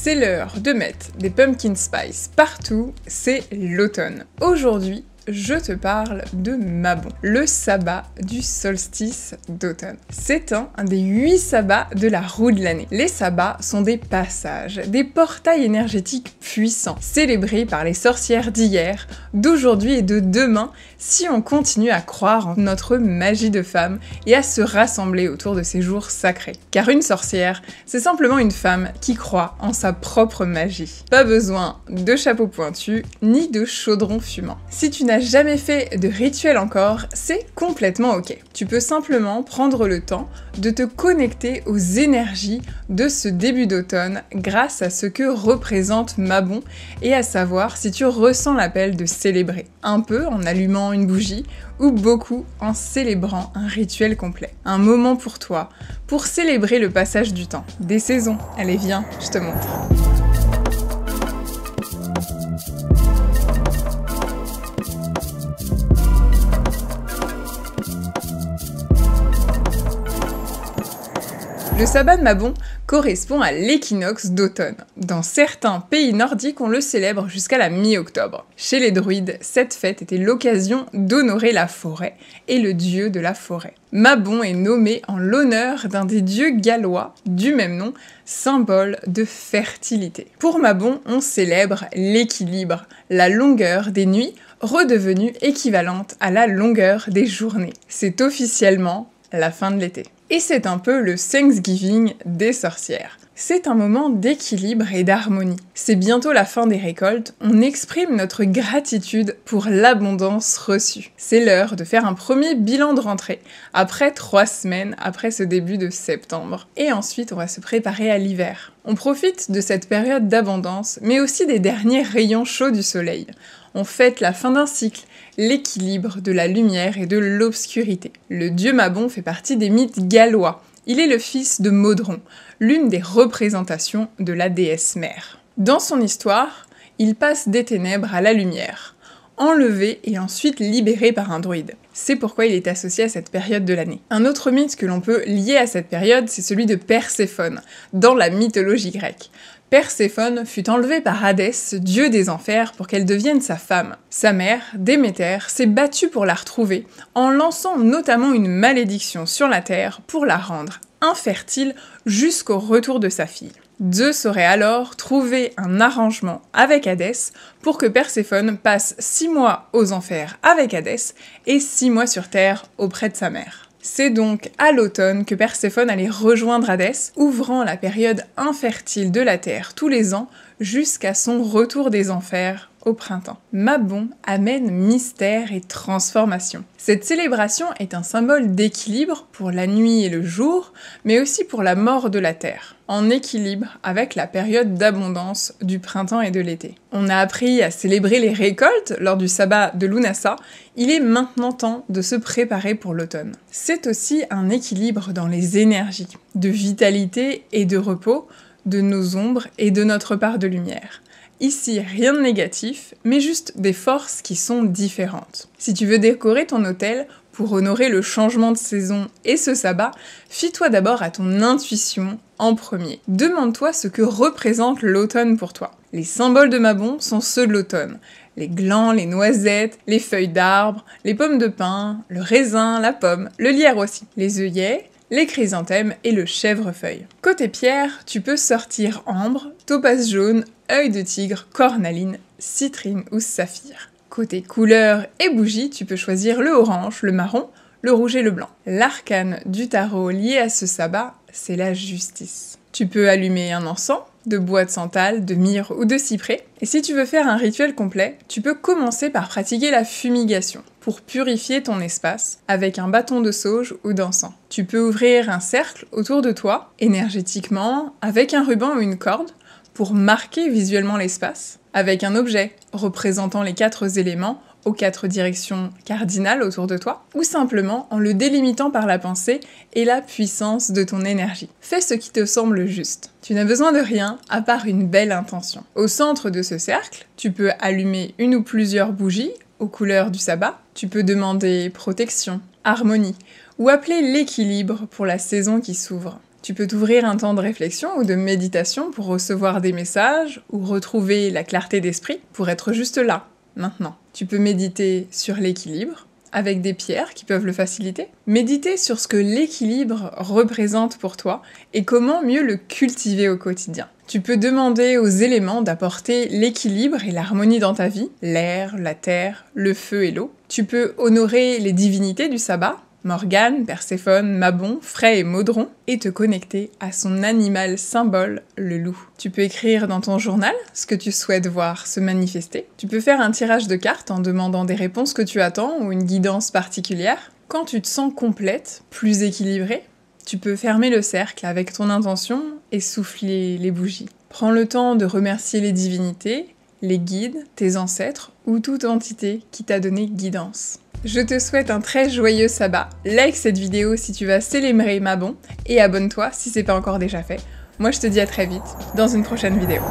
C'est l'heure de mettre des pumpkin spice partout, c'est l'automne. Aujourd'hui, je te parle de Mabon, le sabbat du solstice d'automne. C'est un des 8 sabbats de la roue de l'année. Les sabbats sont des passages, des portails énergétiques puissants, célébrés par les sorcières d'hier, d'aujourd'hui et de demain, si on continue à croire en notre magie de femme et à se rassembler autour de ces jours sacrés. Car une sorcière, c'est simplement une femme qui croit en sa propre magie. Pas besoin de chapeau pointu, ni de chaudron fumant. Si tu n'as jamais fait de rituel encore, c'est complètement ok. Tu peux simplement prendre le temps de te connecter aux énergies de ce début d'automne grâce à ce que représente Mabon et à savoir si tu ressens l'appel de célébrer. Un peu en allumant une bougie ou beaucoup en célébrant un rituel complet. Un moment pour toi, pour célébrer le passage du temps, des saisons. Allez viens, je te montre. Le sabbat de Mabon correspond à l'équinoxe d'automne. Dans certains pays nordiques, on le célèbre jusqu'à la mi-octobre. Chez les druides, cette fête était l'occasion d'honorer la forêt et le dieu de la forêt. Mabon est nommé en l'honneur d'un des dieux gallois du même nom, symbole de fertilité. Pour Mabon, on célèbre l'équilibre, la longueur des nuits, redevenue équivalente à la longueur des journées. C'est officiellement la fin de l'été. Et c'est un peu le Thanksgiving des sorcières. C'est un moment d'équilibre et d'harmonie. C'est bientôt la fin des récoltes, on exprime notre gratitude pour l'abondance reçue. C'est l'heure de faire un premier bilan de rentrée, après 3 semaines après ce début de septembre. Et ensuite, on va se préparer à l'hiver. On profite de cette période d'abondance, mais aussi des derniers rayons chauds du soleil. On fête la fin d'un cycle, l'équilibre de la lumière et de l'obscurité. Le dieu Mabon fait partie des mythes gallois. Il est le fils de Modron, l'une des représentations de la déesse mère. Dans son histoire, il passe des ténèbres à la lumière, enlevé et ensuite libéré par un druide. C'est pourquoi il est associé à cette période de l'année. Un autre mythe que l'on peut lier à cette période, c'est celui de Perséphone, dans la mythologie grecque. Perséphone fut enlevée par Hadès, dieu des enfers, pour qu'elle devienne sa femme. Sa mère, Déméter, s'est battue pour la retrouver, en lançant notamment une malédiction sur la terre pour la rendre infertile jusqu'au retour de sa fille. Zeus aurait alors trouvé un arrangement avec Hadès pour que Perséphone passe 6 mois aux enfers avec Hadès et 6 mois sur terre auprès de sa mère. C'est donc à l'automne que Perséphone allait rejoindre Hadès, ouvrant la période infertile de la Terre tous les ans jusqu'à son retour des enfers au printemps. Mabon amène mystère et transformation. Cette célébration est un symbole d'équilibre pour la nuit et le jour, mais aussi pour la mort de la terre, en équilibre avec la période d'abondance du printemps et de l'été. On a appris à célébrer les récoltes lors du sabbat de Lunasa, il est maintenant temps de se préparer pour l'automne. C'est aussi un équilibre dans les énergies, de vitalité et de repos, de nos ombres et de notre part de lumière. Ici, rien de négatif, mais juste des forces qui sont différentes. Si tu veux décorer ton hôtel pour honorer le changement de saison et ce sabbat, fie-toi d'abord à ton intuition en premier. Demande-toi ce que représente l'automne pour toi. Les symboles de Mabon sont ceux de l'automne. Les glands, les noisettes, les feuilles d'arbres, les pommes de pin, le raisin, la pomme, le lierre aussi, les œillets, les chrysanthèmes et le chèvrefeuille. Côté pierre, tu peux sortir ambre, topaze jaune, œil de tigre, cornaline, citrine ou saphir. Côté couleur et bougie, tu peux choisir le orange, le marron, le rouge et le blanc. L'arcane du tarot lié à ce sabbat, c'est la justice. Tu peux allumer un encens, de bois de santal, de myrrhe ou de cyprès. Et si tu veux faire un rituel complet, tu peux commencer par pratiquer la fumigation pour purifier ton espace avec un bâton de sauge ou d'encens. Tu peux ouvrir un cercle autour de toi, énergétiquement, avec un ruban ou une corde, pour marquer visuellement l'espace, avec un objet représentant les 4 éléments aux 4 directions cardinales autour de toi, ou simplement en le délimitant par la pensée et la puissance de ton énergie. Fais ce qui te semble juste. Tu n'as besoin de rien à part une belle intention. Au centre de ce cercle, tu peux allumer une ou plusieurs bougies aux couleurs du sabbat. Tu peux demander protection, harmonie, ou appeler l'équilibre pour la saison qui s'ouvre. Tu peux t'ouvrir un temps de réflexion ou de méditation pour recevoir des messages ou retrouver la clarté d'esprit pour être juste là, maintenant. Tu peux méditer sur l'équilibre, avec des pierres qui peuvent le faciliter. Méditer sur ce que l'équilibre représente pour toi et comment mieux le cultiver au quotidien. Tu peux demander aux éléments d'apporter l'équilibre et l'harmonie dans ta vie, l'air, la terre, le feu et l'eau. Tu peux honorer les divinités du sabbat, Morgane, Perséphone, Mabon, Phray et Modron, et te connecter à son animal symbole, le loup. Tu peux écrire dans ton journal ce que tu souhaites voir se manifester. Tu peux faire un tirage de cartes en demandant des réponses que tu attends ou une guidance particulière. Quand tu te sens complète, plus équilibrée, tu peux fermer le cercle avec ton intention et souffler les bougies. Prends le temps de remercier les divinités, les guides, tes ancêtres ou toute entité qui t'a donné guidance. Je te souhaite un très joyeux sabbat. Like cette vidéo si tu vas célébrer Mabon et abonne-toi si c'est pas encore déjà fait. Moi je te dis à très vite dans une prochaine vidéo.